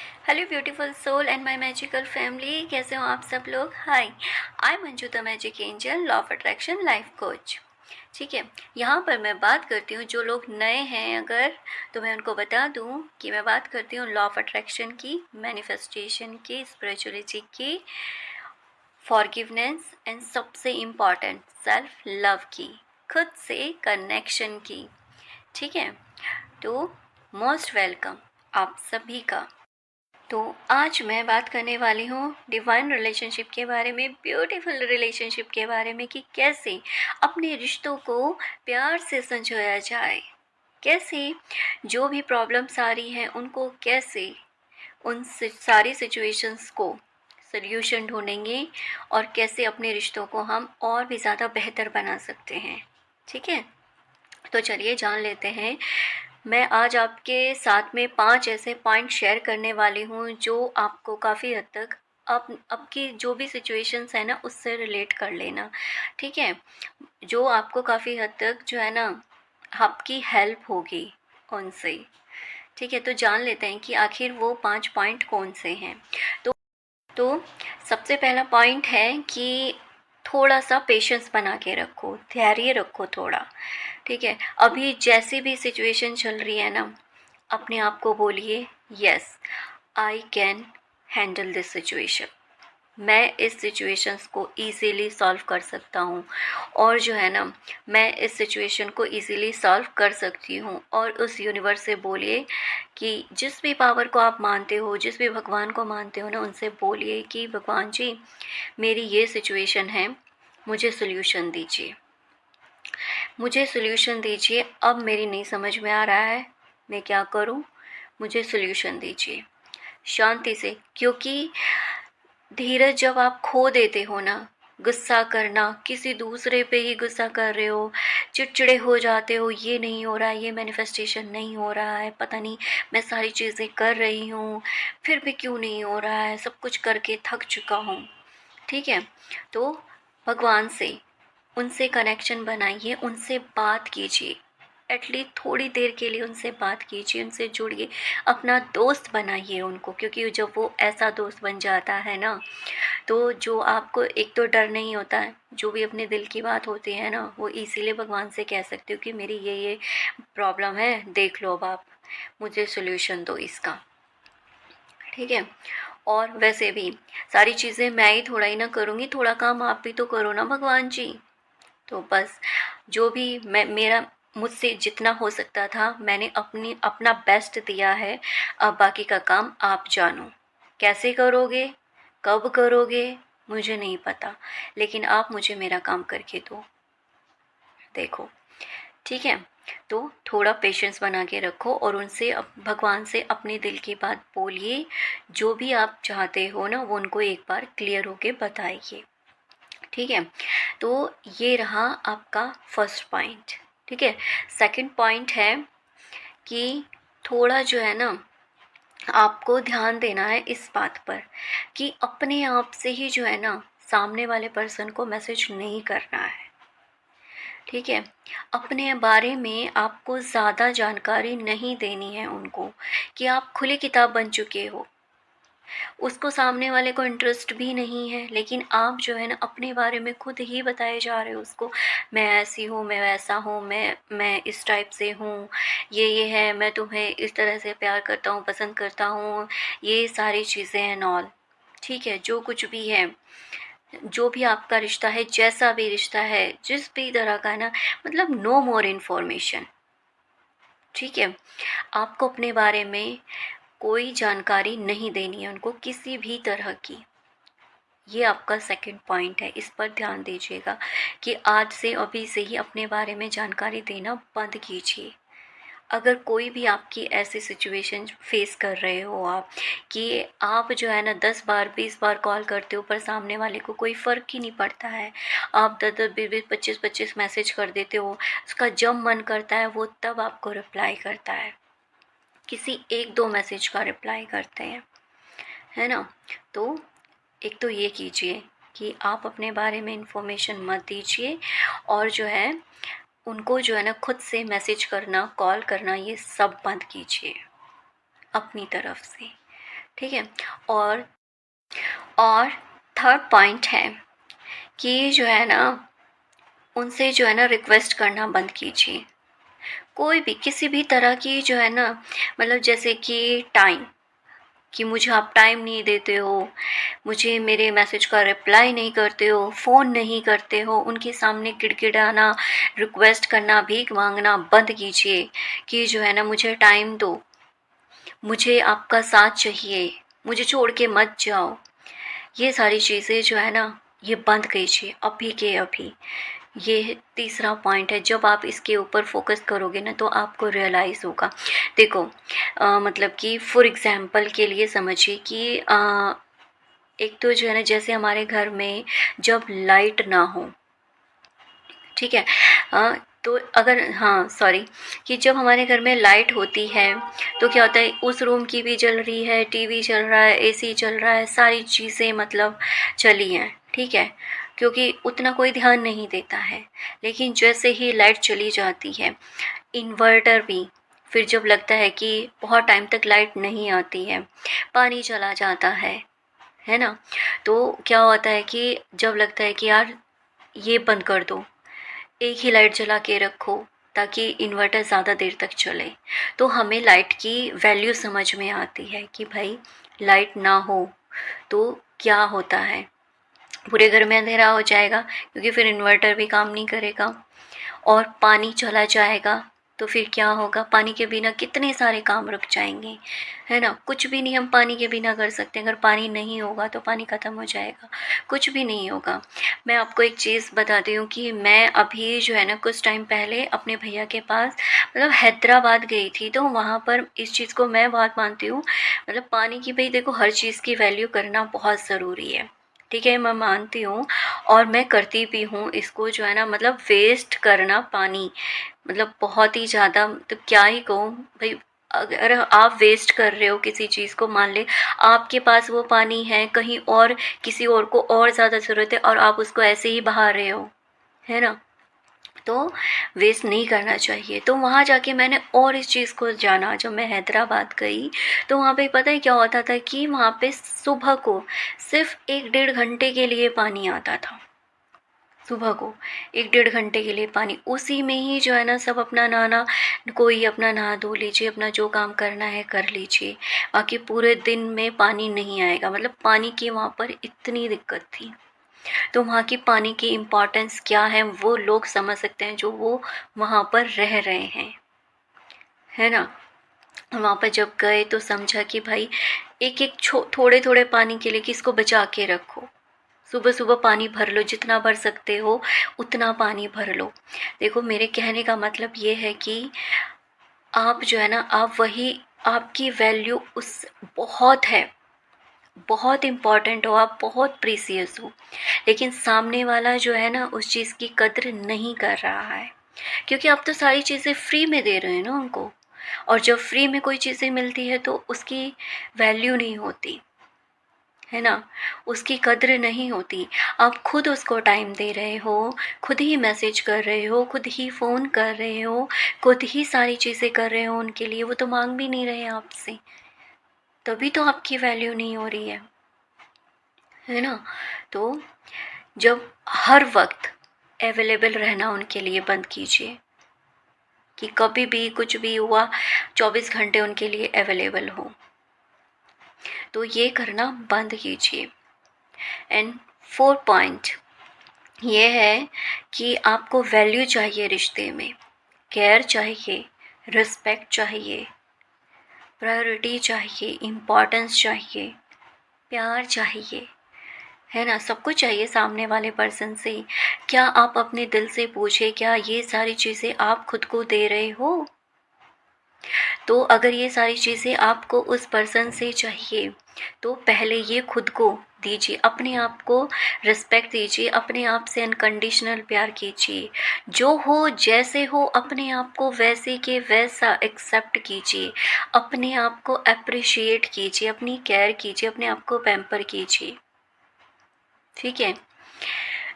Hello beautiful soul and my magical family, कैसे हो आप सब लोग। Hi, I Manju the magic angel, law of attraction life coach. ठीक है, यहाँ पर मैं बात करती हूँ, जो लोग नए हैं अगर, तो मैं उनको बता दूँ कि मैं बात करती हूँ लॉ ऑफ अट्रैक्शन की, मैनिफेस्टेशन की, स्पिरिचुअलिटी की, फॉरगिवनेस एंड सबसे इम्पॉर्टेंट सेल्फ लव की, खुद से कनेक्शन की। ठीक है, तो मोस्ट वेलकम आप सभी का। तो आज मैं बात करने वाली हूँ डिवाइन रिलेशनशिप के बारे में, ब्यूटीफुल रिलेशनशिप के बारे में, कि कैसे अपने रिश्तों को प्यार से संजोया जाए, कैसे जो भी प्रॉब्लम्स आ रही हैं उनको कैसे, उन सारी सिचुएशंस को सल्यूशन ढूंढेंगे और कैसे अपने रिश्तों को हम और भी ज़्यादा बेहतर बना सकते हैं। ठीक है, तो चलिए जान लेते हैं। मैं आज आपके साथ में 5 ऐसे पॉइंट शेयर करने वाली हूँ जो आपको काफ़ी हद तक अब की जो भी सिचुएशंस है ना उससे रिलेट कर लेना। ठीक है, जो आपको काफ़ी हद तक जो है ना आपकी हेल्प होगी उनसे। ठीक है, तो जान लेते हैं कि आखिर वो 5 पॉइंट कौन से हैं। तो सबसे पहला पॉइंट है कि थोड़ा सा पेशेंस बना के रखो, धैर्य रखो थोड़ा। ठीक है, अभी जैसी भी सिचुएशन चल रही है ना, अपने आप को बोलिए yes, I can handle this situation. मैं इस सिचुएशंस को इजीली सॉल्व कर सकता हूँ, और जो है ना मैं इस सिचुएशन को इजीली सॉल्व कर सकती हूँ। और उस यूनिवर्स से बोलिए कि जिस भी पावर को आप मानते हो, जिस भी भगवान को मानते हो ना, उनसे बोलिए कि भगवान जी, मेरी ये सिचुएशन है, मुझे सोल्यूशन दीजिए, मुझे सोल्यूशन दीजिए। अब मेरी नहीं समझ में आ रहा है मैं क्या करूं, मुझे सोल्यूशन दीजिए शांति से। क्योंकि धीरज जब आप खो देते हो ना, गुस्सा करना, किसी दूसरे पे ही गुस्सा कर रहे हो, चिड़चिड़े हो जाते हो, ये नहीं हो रहा है, ये मैनिफेस्टेशन नहीं हो रहा है, पता नहीं मैं सारी चीज़ें कर रही हूँ फिर भी क्यों नहीं हो रहा है, सब कुछ करके थक चुका हूँ। ठीक है, तो भगवान से, उनसे कनेक्शन बनाइए, उनसे बात कीजिए, एटलीस्ट थोड़ी देर के लिए उनसे बात कीजिए, उनसे जुड़िए, अपना दोस्त बनाइए उनको। क्योंकि जब वो ऐसा दोस्त बन जाता है ना, तो जो आपको एक तो डर नहीं होता है, जो भी अपने दिल की बात होती है ना, वो इसीलिए भगवान से कह सकते हो कि मेरी ये प्रॉब्लम है, देख लो अब आप, मुझे सोल्यूशन दो इसका। ठीक है, और वैसे भी सारी चीज़ें मैं ही थोड़ा ही ना करूँगी, थोड़ा काम आप भी तो करो ना भगवान जी। तो बस जो भी मैं मेरा मुझसे जितना हो सकता था मैंने अपना बेस्ट दिया है। अब बाकी का काम आप जानो, कैसे करोगे, कब करोगे, मुझे नहीं पता, लेकिन आप मुझे मेरा काम करके दो, देखो। ठीक है, तो थोड़ा पेशेंस बना के रखो और उनसे भगवान से अपने दिल की बात बोलिए, जो भी आप चाहते हो ना वो उनको एक बार क्लियर होके बताइए। ठीक है, तो ये रहा आपका फर्स्ट पॉइंट। ठीक है, सेकंड पॉइंट है कि थोड़ा जो है ना आपको ध्यान देना है इस बात पर कि अपने आप से ही जो है ना सामने वाले पर्सन को मैसेज नहीं करना है। ठीक है, अपने बारे में आपको ज़्यादा जानकारी नहीं देनी है उनको, कि आप खुली किताब बन चुके हो, उसको सामने वाले को इंटरेस्ट भी नहीं है, लेकिन आप जो है ना अपने बारे में खुद ही बताए जा रहे हो उसको, मैं ऐसी हूँ, मैं वैसा हूँ, मैं इस टाइप से हूँ, ये है, मैं तुम्हें इस तरह से प्यार करता हूँ, पसंद करता हूँ, ये सारी चीज़ें हैं नॉल। ठीक है, जो कुछ भी है, जो भी आपका रिश्ता है, जैसा भी रिश्ता है, जिस भी तरह का है ना, मतलब नो मोर इन्फॉर्मेशन। ठीक है, आपको अपने बारे में कोई जानकारी नहीं देनी है उनको, किसी भी तरह की। ये आपका सेकंड पॉइंट है, इस पर ध्यान दीजिएगा कि आज से, अभी से ही अपने बारे में जानकारी देना बंद कीजिए। अगर कोई भी आपकी ऐसी सिचुएशन फेस कर रहे हो आप, कि आप जो है ना 10 बार 20 बार कॉल करते हो पर सामने वाले को कोई फ़र्क ही नहीं पड़ता है, आप 10-10 20-20 25-25 मैसेज कर देते हो, उसका जब मन करता है वो तब आपको रिप्लाई करता है, किसी 1-2 मैसेज का रिप्लाई करते हैं, है ना। तो एक तो ये कीजिए कि आप अपने बारे में इन्फॉर्मेशन मत दीजिए, और जो है उनको जो है ना खुद से मैसेज करना, कॉल करना, ये सब बंद कीजिए अपनी तरफ से। ठीक है। और और थर्ड पॉइंट है कि जो है ना, उनसे जो है ना रिक्वेस्ट करना बंद कीजिए। कोई भी किसी भी तरह की जो है ना, मतलब जैसे कि टाइम, कि मुझे आप टाइम नहीं देते हो, मुझे मेरे मैसेज का रिप्लाई नहीं करते हो, फ़ोन नहीं करते हो, उनके सामने गिड़गिड़ाना, रिक्वेस्ट करना, भीख मांगना बंद कीजिए कि जो है ना मुझे टाइम दो, मुझे आपका साथ चाहिए, मुझे छोड़ के मत जाओ। ये सारी चीज़ें जो है ना, ये बंद कीजिए अभी के अभी। ये तीसरा पॉइंट है। जब आप इसके ऊपर फोकस करोगे ना तो आपको रियलाइज़ होगा। देखो मतलब कि फॉर एग्ज़ाम्पल के लिए समझिए कि एक तो जो है ना, जैसे हमारे घर में जब लाइट ना हो, ठीक है, तो अगर हाँ सॉरी, कि जब हमारे घर में लाइट होती है तो क्या होता है, उस रूम की भी जल रही है, टीवी चल रहा है, एसी चल रहा है, सारी चीज़ें मतलब चली हैं, ठीक है, क्योंकि उतना कोई ध्यान नहीं देता है। लेकिन जैसे ही लाइट चली जाती है, इन्वर्टर भी, फिर जब लगता है कि बहुत टाइम तक लाइट नहीं आती है, पानी चला जाता है ना, तो क्या होता है कि जब लगता है कि यार ये बंद कर दो, एक ही लाइट जला के रखो ताकि इन्वर्टर ज़्यादा देर तक चले, तो हमें लाइट की वैल्यू समझ में आती है कि भाई लाइट ना हो तो क्या होता है, पूरे घर में अंधेरा हो जाएगा, क्योंकि फिर इन्वर्टर भी काम नहीं करेगा। और पानी चला जाएगा तो फिर क्या होगा, पानी के बिना कितने सारे काम रुक जाएंगे, है ना, कुछ भी नहीं हम पानी के बिना कर सकते। अगर पानी नहीं होगा तो पानी ख़त्म हो जाएगा, कुछ भी नहीं होगा। मैं आपको एक चीज़ बताती हूँ कि मैं अभी जो है ना कुछ टाइम पहले अपने भैया के पास मतलब हैदराबाद गई थी, तो वहाँ पर इस चीज़ को मैं बात मानती हूँ, मतलब पानी की, भाई देखो हर चीज़ की वैल्यू करना बहुत ज़रूरी है, ठीक है, मैं मानती हूँ और मैं करती भी हूँ इसको, जो है ना, मतलब वेस्ट करना पानी, मतलब बहुत ही ज़्यादा, तो क्या ही कहूँ भाई। अगर आप वेस्ट कर रहे हो किसी चीज़ को, मान ले आपके पास वो पानी है, कहीं और किसी और को और ज़्यादा ज़रूरत है और आप उसको ऐसे ही बहा रहे हो, है ना, तो वेस्ट नहीं करना चाहिए। तो वहाँ जाके मैंने और इस चीज़ को जाना, जब मैं हैदराबाद गई तो वहाँ पे पता है क्या होता था कि वहाँ पे सुबह को सिर्फ 1-1.5 घंटे के लिए पानी आता था। सुबह को 1-1.5 घंटे के लिए पानी, उसी में ही जो है ना सब अपना नहाना, कोई अपना नहा धो लीजिए, अपना जो काम करना है कर लीजिए, बाकी पूरे दिन में पानी नहीं आएगा। मतलब पानी की वहाँ पर इतनी दिक्कत थी। तो वहाँ की पानी की इम्पोर्टेंस क्या है वो लोग समझ सकते हैं जो वो वहाँ पर रह रहे हैं, है ना। वहाँ पर जब गए तो समझा कि भाई एक एक थोड़े थोड़े पानी के लिए किसको बचा के रखो, सुबह सुबह पानी भर लो, जितना भर सकते हो उतना पानी भर लो। देखो मेरे कहने का मतलब ये है कि आप जो है ना, आप वही, आपकी वैल्यू उस बहुत है, बहुत इम्पॉर्टेंट हो, आप बहुत प्रीसियस हो, लेकिन सामने वाला जो है ना उस चीज़ की कद्र नहीं कर रहा है, क्योंकि आप तो सारी चीज़ें फ्री में दे रहे हैं ना उनको, और जब फ्री में कोई चीज़ें मिलती है तो उसकी वैल्यू नहीं होती, है ना, उसकी कद्र नहीं होती। आप खुद उसको टाइम दे रहे हो, खुद ही मैसेज कर रहे हो, खुद ही फ़ोन कर रहे हो, खुद ही सारी चीज़ें कर रहे हो उनके लिए, वो तो मांग भी नहीं रहे हैं आपसे, तभी तो आपकी वैल्यू नहीं हो रही है ना। तो जब हर वक्त अवेलेबल रहना उनके लिए बंद कीजिए, कि कभी भी कुछ भी हुआ 24 घंटे उनके लिए अवेलेबल हो, तो ये करना बंद कीजिए। एंड 4 पॉइंट ये है कि आपको वैल्यू चाहिए रिश्ते में, केयर चाहिए, रिस्पेक्ट चाहिए, प्रायोरिटी चाहिए, इम्पोर्टेंस चाहिए, प्यार चाहिए, है ना, सब कुछ चाहिए सामने वाले पर्सन से। क्या आप अपने दिल से पूछे, क्या ये सारी चीज़ें आप खुद को दे रहे हो? तो अगर ये सारी चीज़ें आपको उस पर्सन से चाहिए तो पहले ये खुद को दीजिए, अपने आप को रिस्पेक्ट दीजिए, अपने आप से अनकंडीशनल प्यार कीजिए, जो हो जैसे हो अपने आप को वैसे के वैसा एक्सेप्ट कीजिए, अपने आप को अप्रिशिएट कीजिए, अपनी केयर कीजिए, अपने आप को पैम्पर कीजिए, ठीक है।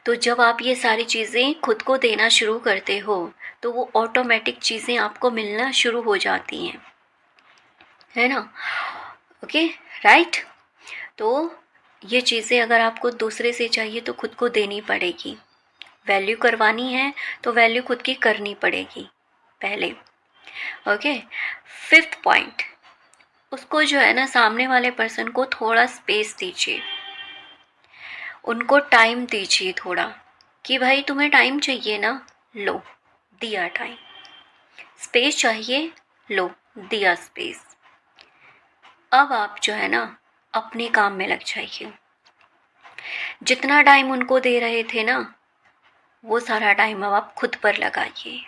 तो जब आप ये सारी चीज़ें खुद को देना शुरू करते हो तो वो ऑटोमेटिक चीज़ें आपको मिलना शुरू हो जाती हैं, है ना। Okay, right. तो ये चीज़ें अगर आपको दूसरे से चाहिए तो खुद को देनी पड़ेगी। वैल्यू करवानी है तो वैल्यू खुद की करनी पड़ेगी पहले। ओके, 5th पॉइंट, उसको जो है ना, सामने वाले पर्सन को थोड़ा स्पेस दीजिए, उनको टाइम दीजिए थोड़ा, कि भाई तुम्हें टाइम चाहिए ना, लो दिया टाइम। स्पेस चाहिए, लो दिया स्पेस। अब आप जो है ना अपने काम में लग जाइए। जितना टाइम उनको दे रहे थे ना, वो सारा टाइम अब आप खुद पर लगाइए।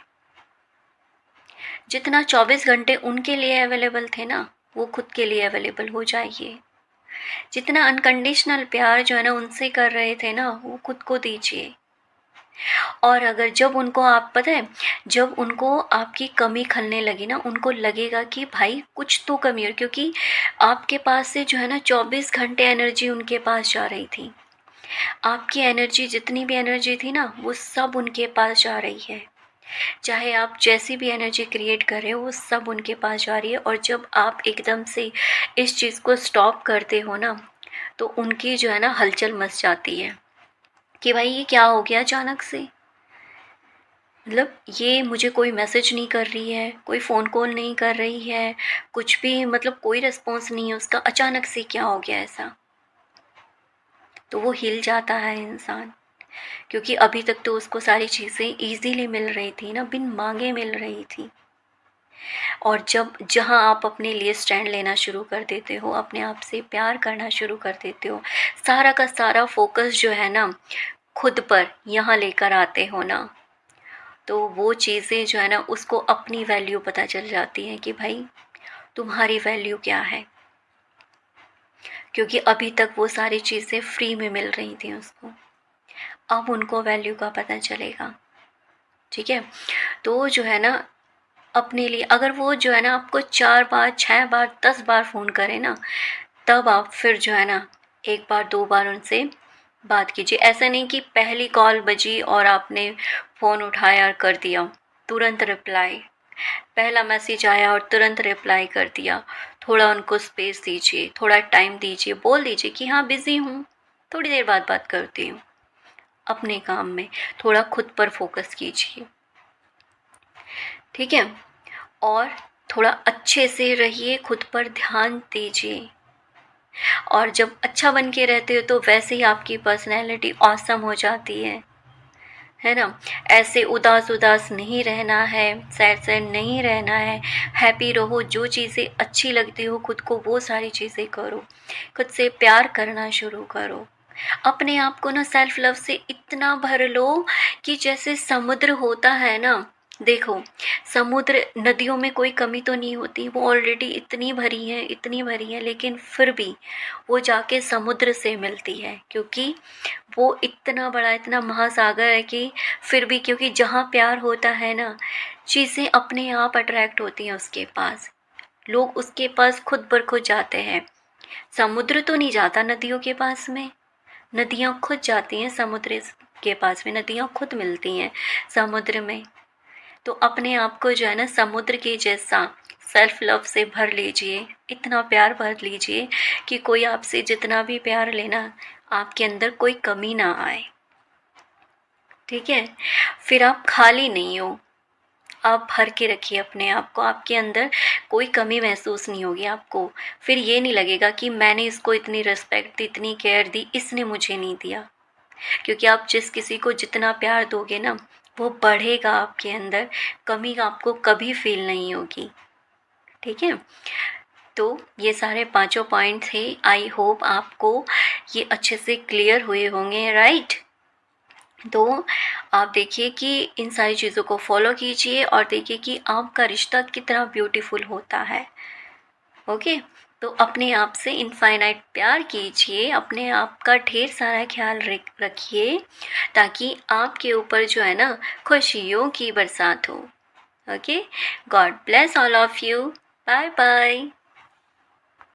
जितना 24 घंटे उनके लिए अवेलेबल थे ना, वो खुद के लिए अवेलेबल हो जाइए। जितना अनकंडीशनल प्यार जो है ना उनसे कर रहे थे ना, वो खुद को दीजिए। और अगर जब उनको आप पता है, जब उनको आपकी कमी खलने लगी ना, उनको लगेगा कि भाई कुछ तो कमी है, क्योंकि आपके पास से जो है ना 24 घंटे एनर्जी उनके पास जा रही थी। आपकी एनर्जी, जितनी भी एनर्जी थी ना, वो सब उनके पास जा रही है। चाहे आप जैसी भी एनर्जी क्रिएट कर रहे हो, वो सब उनके पास जा रही है। और जब आप एकदम से इस चीज़ को स्टॉप करते हो ना, तो उनकी जो है ना हलचल मच जाती है कि भाई ये क्या हो गया अचानक से। मतलब ये मुझे कोई मैसेज नहीं कर रही है, कोई फ़ोन कॉल नहीं कर रही है, कुछ भी, मतलब कोई रिस्पॉन्स नहीं है उसका, अचानक से क्या हो गया ऐसा। तो वो हिल जाता है इंसान, क्योंकि अभी तक तो उसको सारी चीज़ें ईज़िली मिल रही थी ना, बिन मांगे मिल रही थी। और जब जहाँ आप अपने लिए स्टैंड लेना शुरू कर देते हो, अपने आप से प्यार करना शुरू कर देते हो, सारा का सारा फोकस जो है ना खुद पर यहाँ लेकर आते हो ना, तो वो चीज़ें जो है ना उसको अपनी वैल्यू पता चल जाती है कि भाई तुम्हारी वैल्यू क्या है। क्योंकि अभी तक वो सारी चीज़ें फ्री में मिल रही थी उसको, अब उनको वैल्यू का पता चलेगा। ठीक है, तो जो है ना अपने लिए, अगर वो जो है ना आपको 4 बार 6 बार 10 बार फ़ोन करे ना, तब आप फिर जो है ना 1 बार 2 बार उनसे बात कीजिए। ऐसा नहीं कि पहली कॉल बजी और आपने फ़ोन उठाया और कर दिया तुरंत रिप्लाई, पहला मैसेज आया और तुरंत रिप्लाई कर दिया। थोड़ा उनको स्पेस दीजिए, थोड़ा टाइम दीजिए, बोल दीजिए कि हाँ बिज़ी हूँ, थोड़ी देर बाद बात करती हूँ। अपने काम में थोड़ा खुद पर फोकस कीजिए, ठीक है। और थोड़ा अच्छे से रहिए, खुद पर ध्यान दीजिए। और जब अच्छा बन के रहते हो तो वैसे ही आपकी पर्सनैलिटी ऑसम हो जाती है ना। ऐसे उदास उदास नहीं रहना है, सैड सैड नहीं रहना है, हैप्पी रहो। जो चीज़ें अच्छी लगती हो खुद को, वो सारी चीज़ें करो। खुद से प्यार करना शुरू करो। अपने आप को ना सेल्फ लव से इतना भर लो कि जैसे समुद्र होता है ना, देखो समुद्र, नदियों में कोई कमी तो नहीं होती, वो ऑलरेडी इतनी भरी है इतनी भरी है, लेकिन फिर भी वो जाके समुद्र से मिलती है, क्योंकि वो इतना बड़ा, इतना महासागर है कि फिर भी, क्योंकि जहाँ प्यार होता है ना, चीज़ें अपने आप अट्रैक्ट होती हैं उसके पास। लोग उसके पास खुद ब खुद जाते हैं। समुद्र तो नहीं जाता नदियों के पास में, नदियाँ खुद जाती हैं समुद्र के पास में, नदियाँ खुद मिलती हैं समुद्र में। तो अपने आप को जो है ना समुद्र के जैसा सेल्फ लव से भर लीजिए, इतना प्यार भर लीजिए कि कोई आपसे जितना भी प्यार लेना, आपके अंदर कोई कमी ना आए। ठीक है, फिर आप खाली नहीं हो, आप भर के रखिए अपने आप को, आपके अंदर कोई कमी महसूस नहीं होगी आपको। फिर ये नहीं लगेगा कि मैंने इसको इतनी रिस्पेक्ट दी, इतनी केयर दी, इसने मुझे नहीं दिया। क्योंकि आप जिस किसी को जितना प्यार दोगे ना, वो बढ़ेगा आपके अंदर, कमी आपको कभी फील नहीं होगी। ठीक है, तो ये सारे 5 पॉइंट थे। आई होप आपको ये अच्छे से क्लियर हुए होंगे, राइट। तो आप देखिए कि इन सारी चीज़ों को फॉलो कीजिए और देखिए कि आपका रिश्ता कितना ब्यूटीफुल होता है। ओके, तो अपने आप से इनफाइनाइट प्यार कीजिए, अपने आप का ढेर सारा ख्याल रखिए, ताकि आपके ऊपर जो है ना खुशियों की बरसात हो। Okay, God bless all of you, bye bye.